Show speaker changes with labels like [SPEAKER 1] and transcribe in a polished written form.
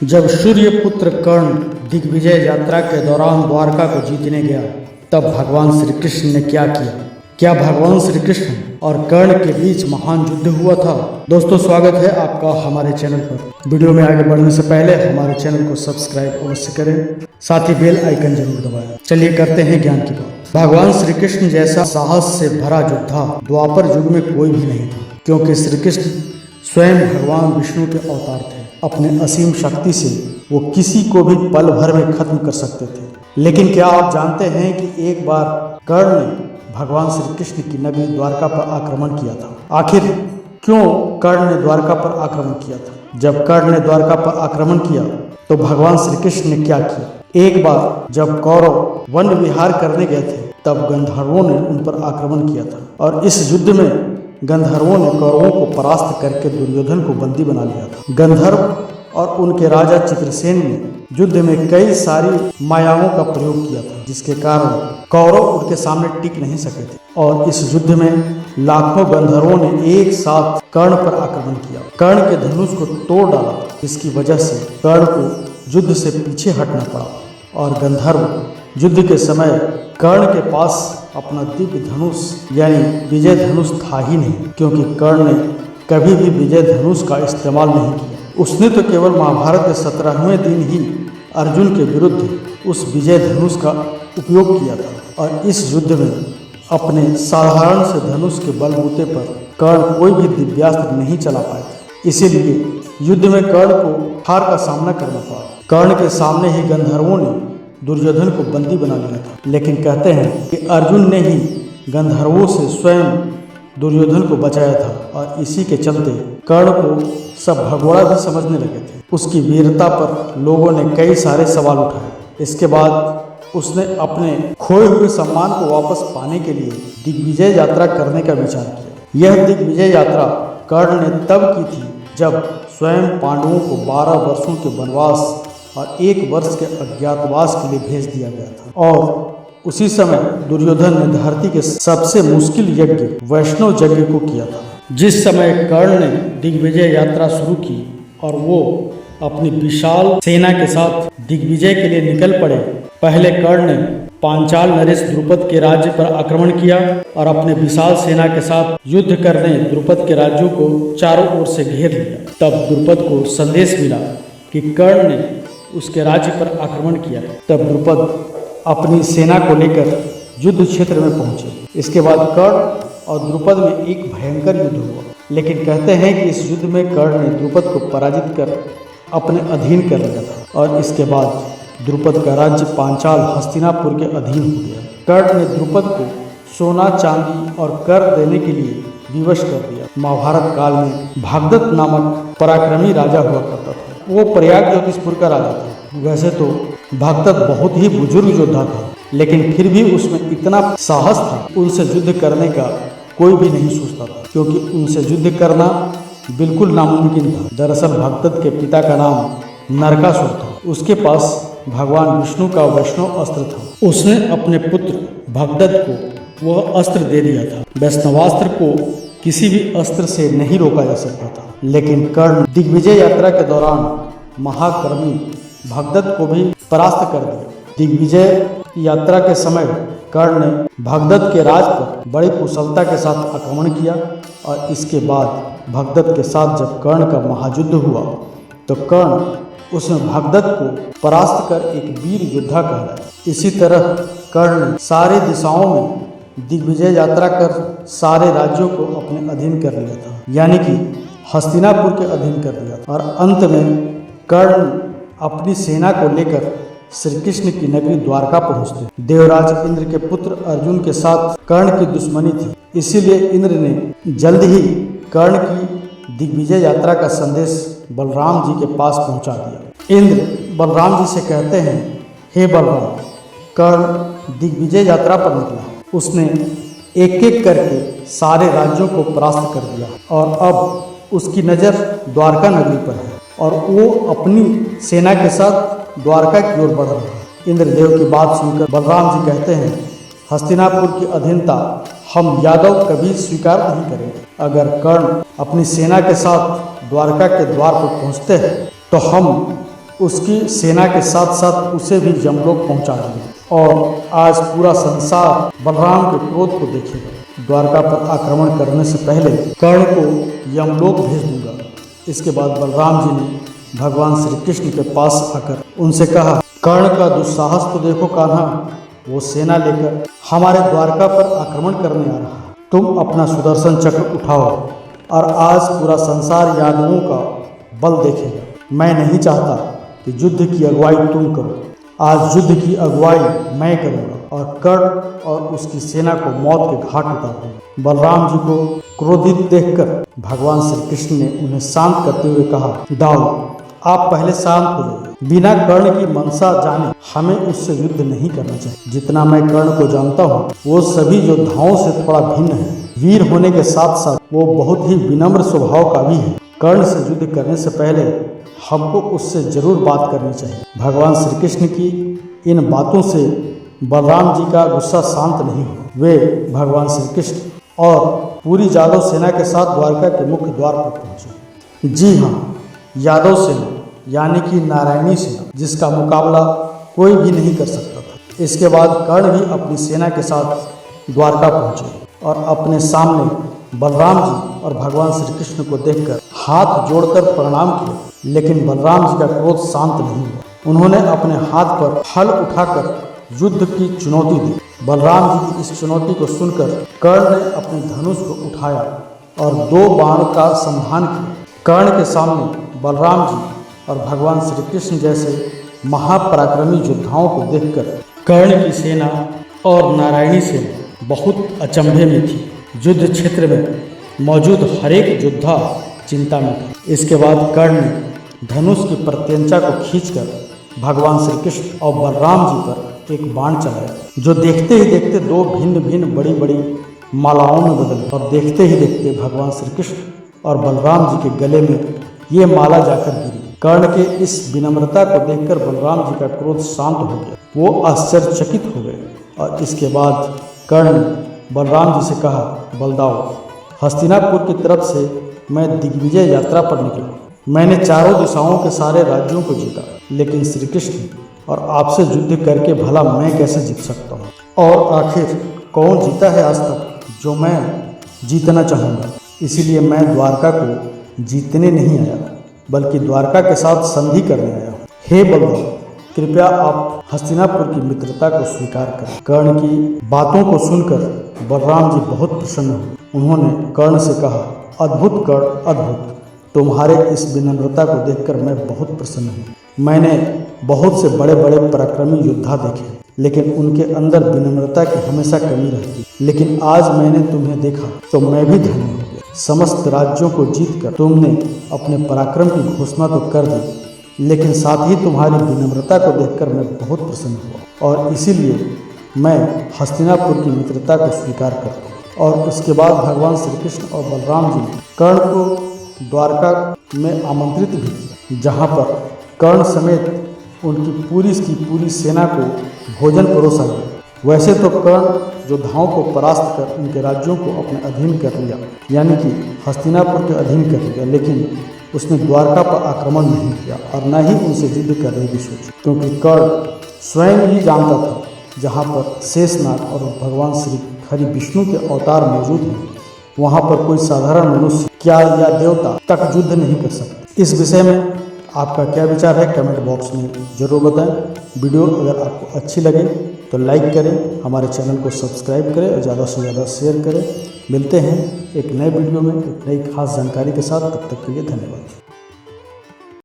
[SPEAKER 1] जब सूर्यपुत्र कर्ण दिग्विजय यात्रा के दौरान द्वारका को जीतने गया, तब भगवान श्री कृष्ण ने क्या किया? क्या भगवान श्री कृष्ण और कर्ण के बीच महान युद्ध हुआ था? दोस्तों, स्वागत है आपका हमारे चैनल पर। वीडियो में आगे बढ़ने से पहले हमारे चैनल को सब्सक्राइब अवश्य करें, साथ ही बेल आइकन जरूर दबाएं। चलिए करते हैं ज्ञान की बात। भगवान श्री कृष्ण जैसा साहस से भरा योद्धा द्वापर युग में कोई भी नहीं था, क्योंकि श्री कृष्ण स्वयं भगवान विष्णु के अवतार थे। अपने असीम शक्ति से वो किसी को भी पल भर में खत्म कर सकते थे। लेकिन क्या आप जानते हैं कि एक बार कर्ण ने भगवान श्री कृष्ण की नगरी द्वारका पर आक्रमण किया था? आखिर क्यों कर्ण ने द्वारका पर आक्रमण किया था? जब कर्ण ने द्वारका पर आक्रमण किया तो भगवान श्री कृष्ण ने क्या किया? एक बार जब कौरव वन विहार करने गए थे, तब गंधर्वों ने उन पर आक्रमण किया था, और इस युद्ध में गंधर्वों ने कौरवों को परास्त करके दुर्योधन को बंदी बना लिया था। गंधर्व और उनके राजा चित्रसेन ने युद्ध में कई सारी मायाओं का प्रयोग किया था, जिसके कारण कौरव उनके सामने टिक नहीं सके थे, और इस युद्ध में लाखों गंधर्वों ने एक साथ कर्ण पर आक्रमण किया। कर्ण के धनुष को तोड़ डाला, जिसकी वजह से कर्ण को युद्ध से पीछे हटना पड़ा, और गंधर्व युद्ध के समय कर्ण के पास अपना दिव्य धनुष यानी विजय धनुष था ही नहीं, क्योंकि कर्ण ने कभी भी विजय धनुष का इस्तेमाल नहीं किया। उसने तो केवल महाभारत के 17वें दिन ही अर्जुन के विरुद्ध उस विजय धनुष का उपयोग किया था, और इस युद्ध में अपने साधारण से धनुष के बलबूते पर कर्ण कोई भी दिव्यास्त्र नहीं चला पाए थे। इसीलिए युद्ध में कर्ण को हार का सामना करना पड़ा। कर्ण के सामने ही गंधर्वों ने दुर्योधन को बंदी बना लिया था, लेकिन कहते हैं कि अर्जुन ने ही गंधर्वों से स्वयं दुर्योधन को बचाया था, और इसी के चलते कर्ण को सब भगोड़ा भी समझने लगे थे। उसकी वीरता पर लोगों ने कई सारे सवाल उठाए। इसके बाद उसने अपने खोए हुए सम्मान को वापस पाने के लिए दिग्विजय यात्रा करने का विचार किया। यह दिग्विजय यात्रा कर्ण ने तब की थी जब स्वयं पांडवों को 12 वर्षों के वनवास और 1 वर्ष के अज्ञातवास के लिए भेज दिया गया था, और उसी समय दुर्योधन ने धरती के सबसे मुश्किल यज्ञ वैष्णव यज्ञ को किया था। जिस समय कर्ण ने दिग्विजय यात्रा शुरू की और वो अपनी विशाल सेना के साथ दिग्विजय के लिए निकल पड़े, पहले कर्ण ने पांचाल नरेश द्रुपद के राज्य पर आक्रमण किया और अपने विशाल सेना के साथ युद्ध करने द्रुपद के राज्यों को चारों ओर से घेर लिया। तब द्रुपद को संदेश मिला कि कर्ण ने उसके राज्य पर आक्रमण किया। तब द्रुपद अपनी सेना को लेकर युद्ध क्षेत्र में पहुंचे। इसके बाद कर्ण और द्रुपद में एक भयंकर युद्ध हुआ, लेकिन कहते हैं कि इस युद्ध में कर्ण ने द्रुपद को पराजित कर अपने अधीन कर लिया था, और इसके बाद द्रुपद का राज्य पांचाल हस्तिनापुर के अधीन हो गया। कर्ण ने द्रुपद को सोना, चांदी और कर देने के लिए विवश कर दिया। महाभारत काल में भागदत्त नामक पराक्रमी राजा हुआ करता था। वो प्रयाग ज्योतिषपुर का राजा था। वैसे तो भागदत्त बहुत ही बुजुर्ग योद्धा था, लेकिन फिर भी उसमें इतना साहस था, उनसे युद्ध करने का कोई भी नहीं सोचता था, क्योंकि उनसे युद्ध करना बिल्कुल नामुमकिन था। दरअसल भागदत्त के पिता का नाम नरकासुर था। उसके पास भगवान विष्णु का वैष्णव अस्त्र था। उसने अपने पुत्र भगदत्त को वह अस्त्र दे दिया था। वैष्णवास्त्र को किसी भी अस्त्र से नहीं रोका जा सकता था, लेकिन कर्ण दिग्विजय यात्रा के दौरान महाकर्मी भगदत्त को भी परास्त कर दिया। दिग्विजय यात्रा के समय कर्ण ने भगदत्त के राज पर बड़ी कुशलता के साथ आक्रमण किया, और इसके बाद भगदत्त के साथ जब कर्ण का महायुद्ध हुआ तो कर्ण उसमें भगदत्त को परास्त कर एक वीर योद्धा कहलाया। इसी तरह कर्ण ने सारे दिशाओं में दिग्विजय यात्रा कर सारे राज्यों को अपने अधीन कर लिया था, यानी कि हस्तिनापुर के अधीन कर लिया, और अंत में कर्ण अपनी सेना को लेकर श्री कृष्ण की नगरी द्वारका पहुंचते। देवराज इंद्र के पुत्र अर्जुन के साथ कर्ण की दुश्मनी थी, इसीलिए इंद्र ने जल्द ही कर्ण की दिग्विजय यात्रा का संदेश बलराम जी के पास पहुंचा दिया। इंद्र बलराम जी से कहते हैं, हे बलराम, कर्ण दिग्विजय यात्रा पर निकला। उसने एक एक करके सारे राज्यों को परास्त कर दिया, और अब उसकी नज़र द्वारका नगरी पर है, और वो अपनी सेना के साथ द्वारका की ओर बढ़ रहा है। इंद्रदेव की बात सुनकर बलराम जी कहते हैं, हस्तिनापुर की अधीनता हम यादव कभी स्वीकार नहीं करेंगे। अगर कर्ण अपनी सेना के साथ द्वारका के द्वार पर पहुंचते हैं तो हम उसकी सेना के साथ साथ उसे भी यमलोक पहुंचा दिया। और आज पूरा संसार बलराम के क्रोध को देखेगा। द्वारका पर आक्रमण करने से पहले कर्ण को यमलोक भेज दूंगा। इसके बाद बलराम जी ने भगवान श्री कृष्ण के पास आकर उनसे कहा, कर्ण का दुस्साहस तो देखो कान्हा, वो सेना लेकर हमारे द्वारका पर आक्रमण करने आ रहा है। तुम अपना सुदर्शन चक्र उठाओ और आज पूरा संसार यादवों का बल देखेगा। मैं नहीं चाहता कि युद्ध की अगुवाई तुम करो, आज युद्ध की अगुवाई मैं करूँगा और कर्ण और उसकी सेना को मौत के घाट उतार दूंगा। बलराम जी को क्रोधित देखकर भगवान श्री कृष्ण ने उन्हें शांत करते हुए कहा, दाऊ आप पहले शांत हो जाइए। बिना कर्ण की मनसा जाने हमें उससे युद्ध नहीं करना चाहिए। जितना मैं कर्ण को जानता हूँ वो सभी योद्धाओं से थोड़ा भिन्न है। वीर होने के साथ साथ वो बहुत ही विनम्र स्वभाव का भी है। कर्ण से युद्ध करने से पहले हमको उससे जरूर बात करनी चाहिए। भगवान श्री कृष्ण की इन बातों से बलराम जी का गुस्सा शांत नहीं हुआ। वे भगवान श्री कृष्ण और पूरी यादव सेना के साथ द्वारका के मुख्य द्वार पर पहुंचे। जी हाँ, यादव सेना यानी कि नारायणी सेना, जिसका मुकाबला कोई भी नहीं कर सकता था। इसके बाद कर्ण भी अपनी सेना के साथ द्वारका पहुंचे और अपने सामने बलराम जी और भगवान श्री कृष्ण को देखकर हाथ जोड़कर प्रणाम किया। लेकिन बलराम जी का क्रोध शांत नहीं हुआ। उन्होंने अपने हाथ पर हल उठाकर युद्ध की चुनौती दी। बलराम जी की इस चुनौती को सुनकर कर्ण ने अपने धनुष को उठाया और 2 बाण का संधान किया। कर्ण के सामने बलराम जी और भगवान श्री कृष्ण जैसे महापराक्रमी योद्धाओं को देखकर कर्ण की सेना और नारायणी सेना बहुत अचंभे में थी। युद्ध क्षेत्र में मौजूद हरेक योद्धा चिंता में था। इसके बाद कर्ण ने धनुष की प्रत्यंचा को खींचकर भगवान श्री कृष्ण और बलराम जी पर एक बाण चलाया, जो देखते ही देखते 2 भिन्न भिन्न बड़ी बड़ी मालाओं में बदल और देखते ही देखते भगवान श्री कृष्ण और बलराम जी के गले में ये माला जाकर गिरी। कर्ण के इस विनम्रता को देखकर बलराम जी का क्रोध शांत हो गया। वो आश्चर्यचकित हो गए और इसके बाद कर्ण ने बलराम जी से कहा, बलदाऊ हस्तिनापुर की तरफ से मैं दिग्विजय यात्रा पर निकला। मैंने चारों दिशाओं के सारे राज्यों को जीता, लेकिन श्री कृष्ण और आपसे युद्ध करके भला मैं कैसे जीत सकता हूँ? और आखिर कौन जीता है आज तक जो मैं जीतना चाहूँगा? इसीलिए मैं द्वारका को जीतने नहीं आया, बल्कि द्वारका के साथ संधि करने आया हूँ। हे बलराम, कृपया आप हस्तिनापुर की मित्रता को स्वीकार करें। कर्ण की बातों को सुनकर बलराम जी बहुत प्रसन्न हुए। उन्होंने कर्ण से कहा, अद्भुत कर्ण, अद्भुत। तुम्हारे इस विनम्रता को देखकर मैं बहुत प्रसन्न हूँ। मैंने बहुत से बड़े बड़े पराक्रमी योद्धा देखे, लेकिन उनके अंदर विनम्रता की हमेशा कमी रहती। लेकिन आज मैंने तुम्हें देखा तो मैं भी धन्य हो गया। समस्त राज्यों को जीतकर तुमने अपने पराक्रम की घोषणा तो कर दी, लेकिन साथ ही तुम्हारी विनम्रता को देखकर मैं बहुत प्रसन्न हुआ और इसीलिए मैं हस्तिनापुर की मित्रता को स्वीकार करता हूँ। और उसके बाद भगवान श्री कृष्ण और बलराम जी ने कर्ण को द्वारका में आमंत्रित भी किया, जहाँ पर कर्ण समेत उनकी पूरी सेना को भोजन परोसा गया। वैसे तो कर्ण योद्धाओं को परास्त कर उनके राज्यों को अपने अधीन कर लिया, यानी कि हस्तिनापुर के अधीन कर लिया, लेकिन उसने द्वारका पर आक्रमण नहीं किया और न ही उनसे युद्ध करने की सोची, क्योंकि कर्ण स्वयं ही जानता था जहाँ पर शेषनाग और भगवान श्री हरि विष्णु के अवतार मौजूद हैं, वहाँ पर कोई साधारण मनुष्य क्या या देवता तक युद्ध नहीं कर सकता। इस विषय में आपका क्या विचार है कमेंट बॉक्स में ज़रूर बताएं। वीडियो अगर आपको अच्छी लगे तो लाइक करें, हमारे चैनल को सब्सक्राइब करें और ज़्यादा से ज़्यादा शेयर करें। मिलते हैं एक नए वीडियो में एक नई खास जानकारी के साथ। तब तक के लिए धन्यवाद।